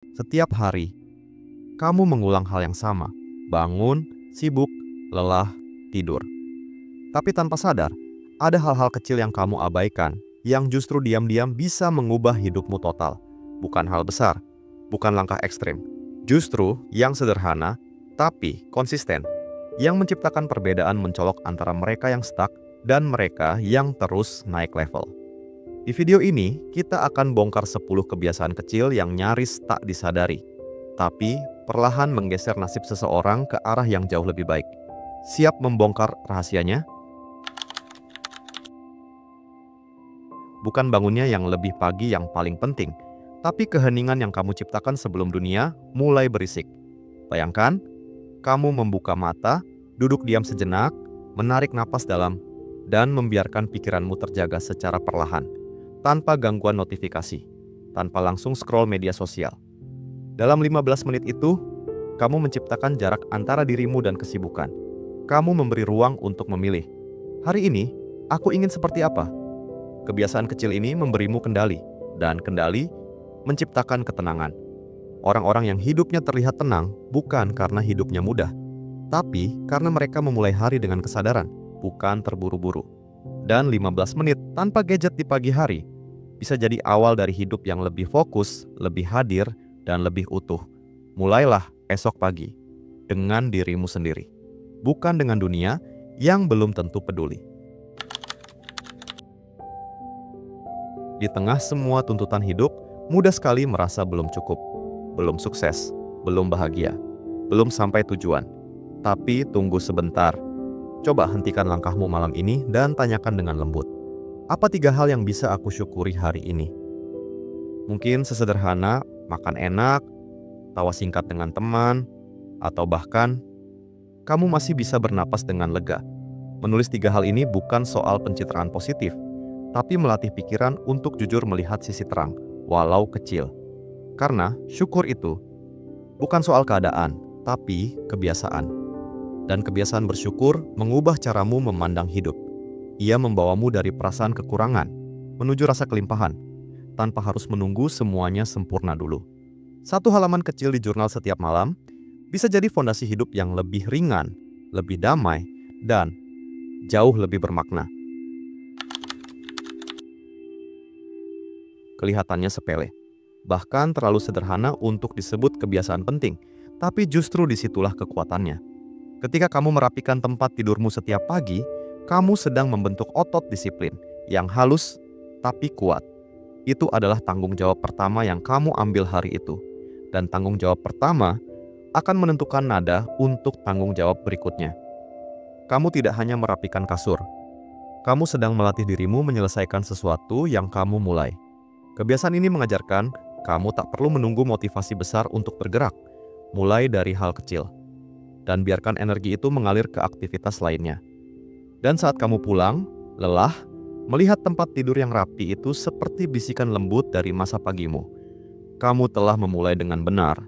Setiap hari, kamu mengulang hal yang sama. Bangun, sibuk, lelah, tidur. Tapi tanpa sadar, ada hal-hal kecil yang kamu abaikan yang justru diam-diam bisa mengubah hidupmu total. Bukan hal besar, bukan langkah ekstrim. Justru yang sederhana, tapi konsisten. Yang menciptakan perbedaan mencolok antara mereka yang stuck dan mereka yang terus naik level. Di video ini, kita akan bongkar 10 kebiasaan kecil yang nyaris tak disadari, tapi perlahan menggeser nasib seseorang ke arah yang jauh lebih baik. Siap membongkar rahasianya? Bukan bangunnya yang lebih pagi yang paling penting, tapi keheningan yang kamu ciptakan sebelum dunia mulai berisik. Bayangkan, kamu membuka mata, duduk diam sejenak, menarik napas dalam, dan membiarkan pikiranmu terjaga secara perlahan, tanpa gangguan notifikasi, tanpa langsung scroll media sosial. Dalam 15 menit itu, kamu menciptakan jarak antara dirimu dan kesibukan. Kamu memberi ruang untuk memilih. Hari ini, aku ingin seperti apa? Kebiasaan kecil ini memberimu kendali, dan kendali menciptakan ketenangan. Orang-orang yang hidupnya terlihat tenang bukan karena hidupnya mudah, tapi karena mereka memulai hari dengan kesadaran, bukan terburu-buru. Dan 15 menit tanpa gadget di pagi hari bisa jadi awal dari hidup yang lebih fokus, lebih hadir, dan lebih utuh. Mulailah esok pagi dengan dirimu sendiri, bukan dengan dunia yang belum tentu peduli. Di tengah semua tuntutan hidup, mudah sekali merasa belum cukup, belum sukses, belum bahagia, belum sampai tujuan. Tapi tunggu sebentar. Coba hentikan langkahmu malam ini dan tanyakan dengan lembut. Apa 3 hal yang bisa aku syukuri hari ini? Mungkin sesederhana makan enak, tawa singkat dengan teman, atau bahkan kamu masih bisa bernapas dengan lega. Menulis 3 hal ini bukan soal pencitraan positif, tapi melatih pikiran untuk jujur melihat sisi terang, walau kecil. Karena syukur itu bukan soal keadaan, tapi kebiasaan. Dan kebiasaan bersyukur mengubah caramu memandang hidup. Ia membawamu dari perasaan kekurangan menuju rasa kelimpahan, tanpa harus menunggu semuanya sempurna dulu. 1 halaman kecil di jurnal setiap malam bisa jadi fondasi hidup yang lebih ringan, lebih damai, dan jauh lebih bermakna. Kelihatannya sepele, bahkan terlalu sederhana untuk disebut kebiasaan penting, tapi justru disitulah kekuatannya. Ketika kamu merapikan tempat tidurmu setiap pagi, kamu sedang membentuk otot disiplin yang halus tapi kuat. Itu adalah tanggung jawab pertama yang kamu ambil hari itu, dan tanggung jawab pertama akan menentukan nada untuk tanggung jawab berikutnya. Kamu tidak hanya merapikan kasur, kamu sedang melatih dirimu menyelesaikan sesuatu yang kamu mulai. Kebiasaan ini mengajarkan kamu tak perlu menunggu motivasi besar untuk bergerak, mulai dari hal kecil, dan biarkan energi itu mengalir ke aktivitas lainnya. Dan saat kamu pulang, lelah, melihat tempat tidur yang rapi itu seperti bisikan lembut dari masa pagimu. Kamu telah memulai dengan benar,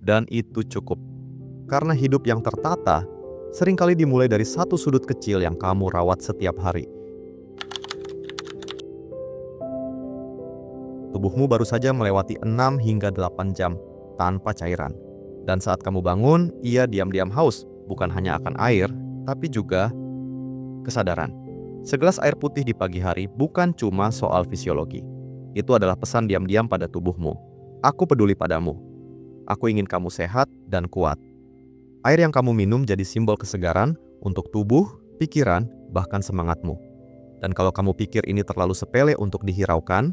dan itu cukup. Karena hidup yang tertata seringkali dimulai dari satu sudut kecil yang kamu rawat setiap hari. Tubuhmu baru saja melewati 6 hingga 8 jam tanpa cairan. Dan saat kamu bangun, ia diam-diam haus, bukan hanya akan air, tapi juga kesadaran. Segelas air putih di pagi hari bukan cuma soal fisiologi. Itu adalah pesan diam-diam pada tubuhmu. Aku peduli padamu. Aku ingin kamu sehat dan kuat. Air yang kamu minum jadi simbol kesegaran untuk tubuh, pikiran, bahkan semangatmu. Dan kalau kamu pikir ini terlalu sepele untuk dihiraukan,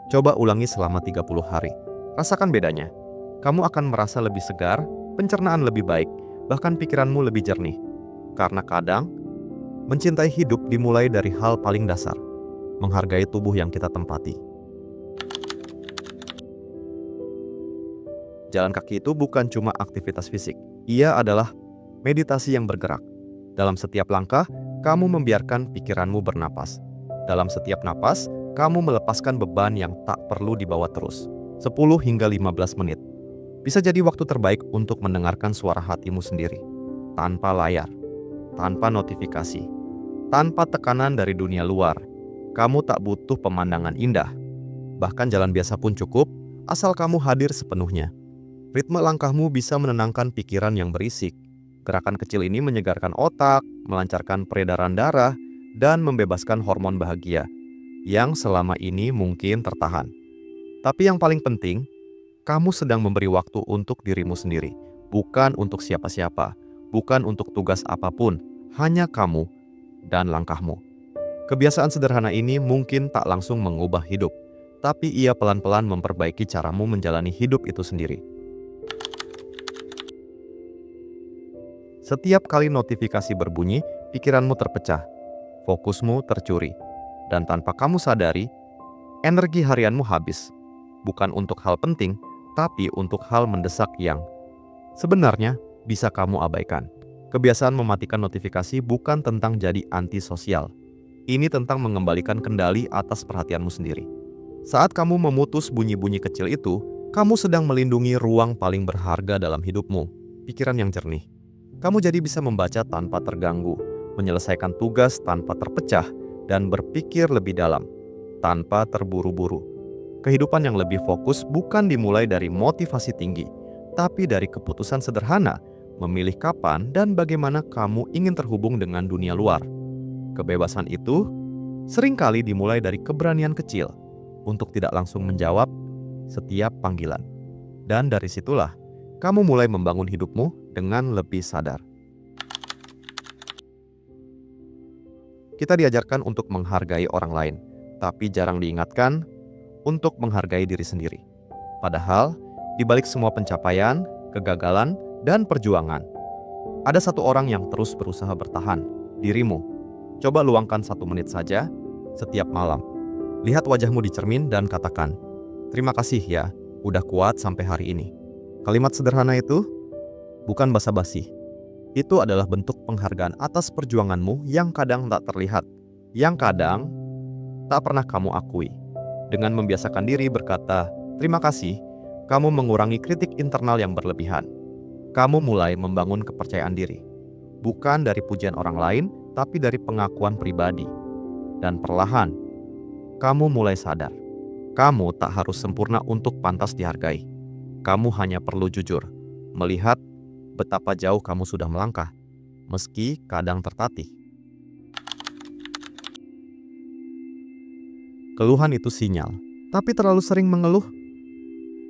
coba ulangi selama 30 hari. Rasakan bedanya. Kamu akan merasa lebih segar, pencernaan lebih baik, bahkan pikiranmu lebih jernih. Karena kadang, mencintai hidup dimulai dari hal paling dasar, menghargai tubuh yang kita tempati. Jalan kaki itu bukan cuma aktivitas fisik, ia adalah meditasi yang bergerak. Dalam setiap langkah, kamu membiarkan pikiranmu bernapas. Dalam setiap napas, kamu melepaskan beban yang tak perlu dibawa terus. 10 hingga 15 menit. Bisa jadi waktu terbaik untuk mendengarkan suara hatimu sendiri. Tanpa layar, tanpa notifikasi, tanpa tekanan dari dunia luar. Kamu tak butuh pemandangan indah. Bahkan jalan biasa pun cukup, asal kamu hadir sepenuhnya. Ritme langkahmu bisa menenangkan pikiran yang berisik. Gerakan kecil ini menyegarkan otak, melancarkan peredaran darah, dan membebaskan hormon bahagia yang selama ini mungkin tertahan. Tapi yang paling penting, kamu sedang memberi waktu untuk dirimu sendiri, bukan untuk siapa-siapa, bukan untuk tugas apapun, hanya kamu dan langkahmu. Kebiasaan sederhana ini mungkin tak langsung mengubah hidup, tapi ia pelan-pelan memperbaiki caramu menjalani hidup itu sendiri. Setiap kali notifikasi berbunyi, pikiranmu terpecah, fokusmu tercuri, dan tanpa kamu sadari, energi harianmu habis. Bukan untuk hal penting, tapi untuk hal mendesak yang sebenarnya bisa kamu abaikan. Kebiasaan mematikan notifikasi bukan tentang jadi antisosial. Ini tentang mengembalikan kendali atas perhatianmu sendiri. Saat kamu memutus bunyi-bunyi kecil itu, kamu sedang melindungi ruang paling berharga dalam hidupmu, pikiran yang jernih. Kamu jadi bisa membaca tanpa terganggu, menyelesaikan tugas tanpa terpecah, dan berpikir lebih dalam, tanpa terburu-buru. Kehidupan yang lebih fokus bukan dimulai dari motivasi tinggi, tapi dari keputusan sederhana, memilih kapan dan bagaimana kamu ingin terhubung dengan dunia luar. Kebebasan itu seringkali dimulai dari keberanian kecil untuk tidak langsung menjawab setiap panggilan. Dan dari situlah, kamu mulai membangun hidupmu dengan lebih sadar. Kita diajarkan untuk menghargai orang lain, tapi jarang diingatkan untuk menghargai diri sendiri. Padahal, di balik semua pencapaian, kegagalan, dan perjuangan, ada satu orang yang terus berusaha bertahan, dirimu. Coba luangkan 1 menit saja setiap malam. Lihat wajahmu di cermin dan katakan, "Terima kasih ya, udah kuat sampai hari ini." Kalimat sederhana itu bukan basa-basi. Itu adalah bentuk penghargaan atas perjuanganmu yang kadang tak terlihat, yang kadang tak pernah kamu akui. Dengan membiasakan diri berkata, "Terima kasih," kamu mengurangi kritik internal yang berlebihan. Kamu mulai membangun kepercayaan diri. Bukan dari pujian orang lain, tapi dari pengakuan pribadi. Dan perlahan, kamu mulai sadar. Kamu tak harus sempurna untuk pantas dihargai. Kamu hanya perlu jujur, melihat betapa jauh kamu sudah melangkah, meski kadang tertatih. Keluhan itu sinyal, tapi terlalu sering mengeluh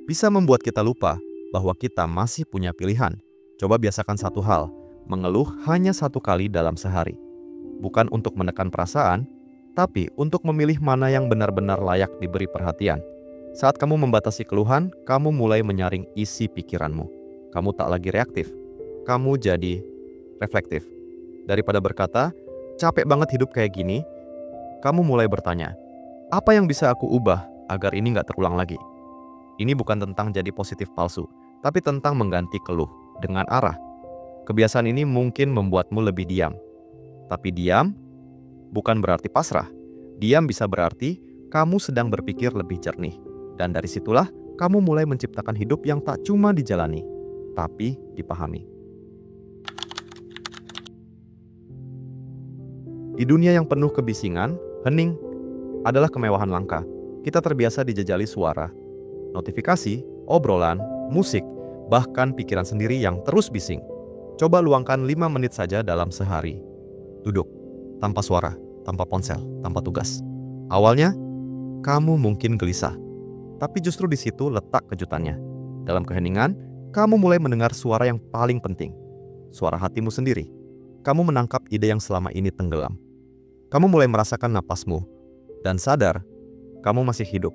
bisa membuat kita lupa bahwa kita masih punya pilihan. Coba biasakan satu hal, mengeluh hanya 1 kali dalam sehari. Bukan untuk menekan perasaan, tapi untuk memilih mana yang benar-benar layak diberi perhatian. Saat kamu membatasi keluhan, kamu mulai menyaring isi pikiranmu. Kamu tak lagi reaktif, kamu jadi reflektif. Daripada berkata, "Capek banget hidup kayak gini," kamu mulai bertanya, "Apa yang bisa aku ubah agar ini nggak terulang lagi?" Ini bukan tentang jadi positif palsu, tapi tentang mengganti keluh dengan arah. Kebiasaan ini mungkin membuatmu lebih diam. Tapi diam bukan berarti pasrah. Diam bisa berarti kamu sedang berpikir lebih jernih. Dan dari situlah kamu mulai menciptakan hidup yang tak cuma dijalani, tapi dipahami. Di dunia yang penuh kebisingan, hening adalah kemewahan langka. Kita terbiasa dijajali suara, notifikasi, obrolan, musik, bahkan pikiran sendiri yang terus bising. Coba luangkan 5 menit saja dalam sehari. Duduk, tanpa suara, tanpa ponsel, tanpa tugas. Awalnya, kamu mungkin gelisah. Tapi justru di situ letak kejutannya. Dalam keheningan, kamu mulai mendengar suara yang paling penting. Suara hatimu sendiri. Kamu menangkap ide yang selama ini tenggelam. Kamu mulai merasakan napasmu. Dan sadar, kamu masih hidup.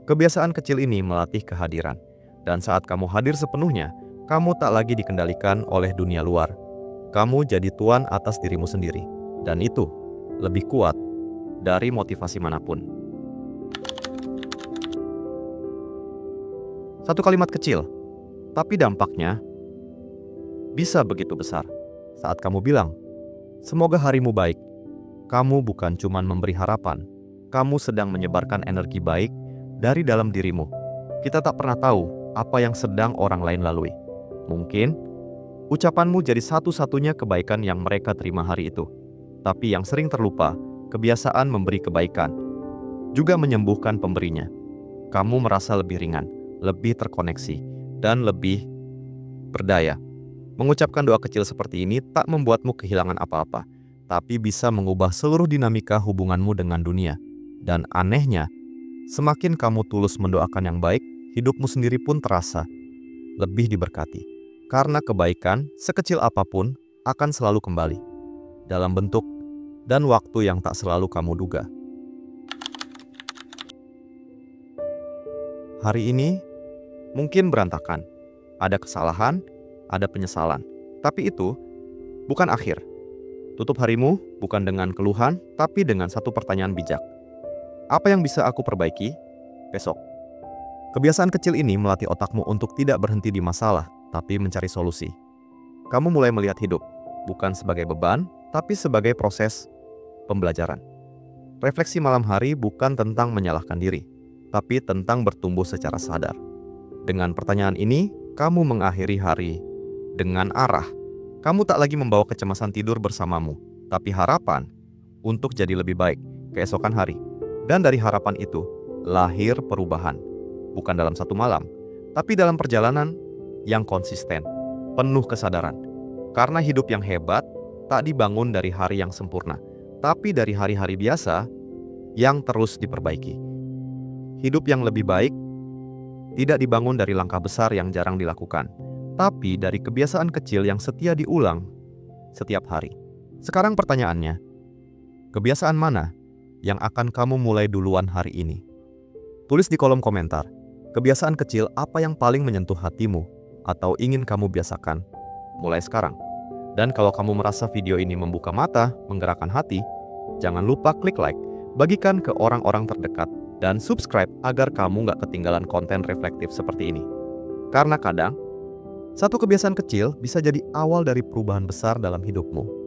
Kebiasaan kecil ini melatih kehadiran. Dan saat kamu hadir sepenuhnya, kamu tak lagi dikendalikan oleh dunia luar. Kamu jadi tuan atas dirimu sendiri. Dan itu lebih kuat dari motivasi manapun. Satu kalimat kecil, tapi dampaknya bisa begitu besar. Saat kamu bilang, "Semoga harimu baik," kamu bukan cuma memberi harapan, kamu sedang menyebarkan energi baik dari dalam dirimu. Kita tak pernah tahu apa yang sedang orang lain lalui. Mungkin ucapanmu jadi satu-satunya kebaikan yang mereka terima hari itu. Tapi yang sering terlupa, kebiasaan memberi kebaikan juga menyembuhkan pemberinya. Kamu merasa lebih ringan, lebih terkoneksi, dan lebih berdaya. Mengucapkan doa kecil seperti ini tak membuatmu kehilangan apa-apa, tapi bisa mengubah seluruh dinamika hubunganmu dengan dunia. Dan anehnya, semakin kamu tulus mendoakan yang baik, hidupmu sendiri pun terasa lebih diberkati. Karena kebaikan, sekecil apapun, akan selalu kembali dalam bentuk dan waktu yang tak selalu kamu duga. Hari ini mungkin berantakan, ada kesalahan, ada penyesalan, tapi itu bukan akhir. Tutup harimu bukan dengan keluhan, tapi dengan satu pertanyaan bijak. Apa yang bisa aku perbaiki besok? Kebiasaan kecil ini melatih otakmu untuk tidak berhenti di masalah, tapi mencari solusi. Kamu mulai melihat hidup bukan sebagai beban, tapi sebagai proses pembelajaran. Refleksi malam hari bukan tentang menyalahkan diri, tapi tentang bertumbuh secara sadar. Dengan pertanyaan ini, kamu mengakhiri hari dengan arah. Kamu tak lagi membawa kecemasan tidur bersamamu, tapi harapan untuk jadi lebih baik keesokan hari. Dan dari harapan itu, lahir perubahan. Bukan dalam satu malam, tapi dalam perjalanan yang konsisten, penuh kesadaran. Karena hidup yang hebat tak dibangun dari hari yang sempurna, tapi dari hari-hari biasa yang terus diperbaiki. Hidup yang lebih baik tidak dibangun dari langkah besar yang jarang dilakukan, tapi dari kebiasaan kecil yang setia diulang setiap hari. Sekarang pertanyaannya, kebiasaan mana yang akan kamu mulai duluan hari ini? Tulis di kolom komentar, kebiasaan kecil apa yang paling menyentuh hatimu atau ingin kamu biasakan mulai sekarang. Dan kalau kamu merasa video ini membuka mata, menggerakkan hati, jangan lupa klik like, bagikan ke orang-orang terdekat, dan subscribe agar kamu nggak ketinggalan konten reflektif seperti ini. Karena kadang, satu kebiasaan kecil bisa jadi awal dari perubahan besar dalam hidupmu.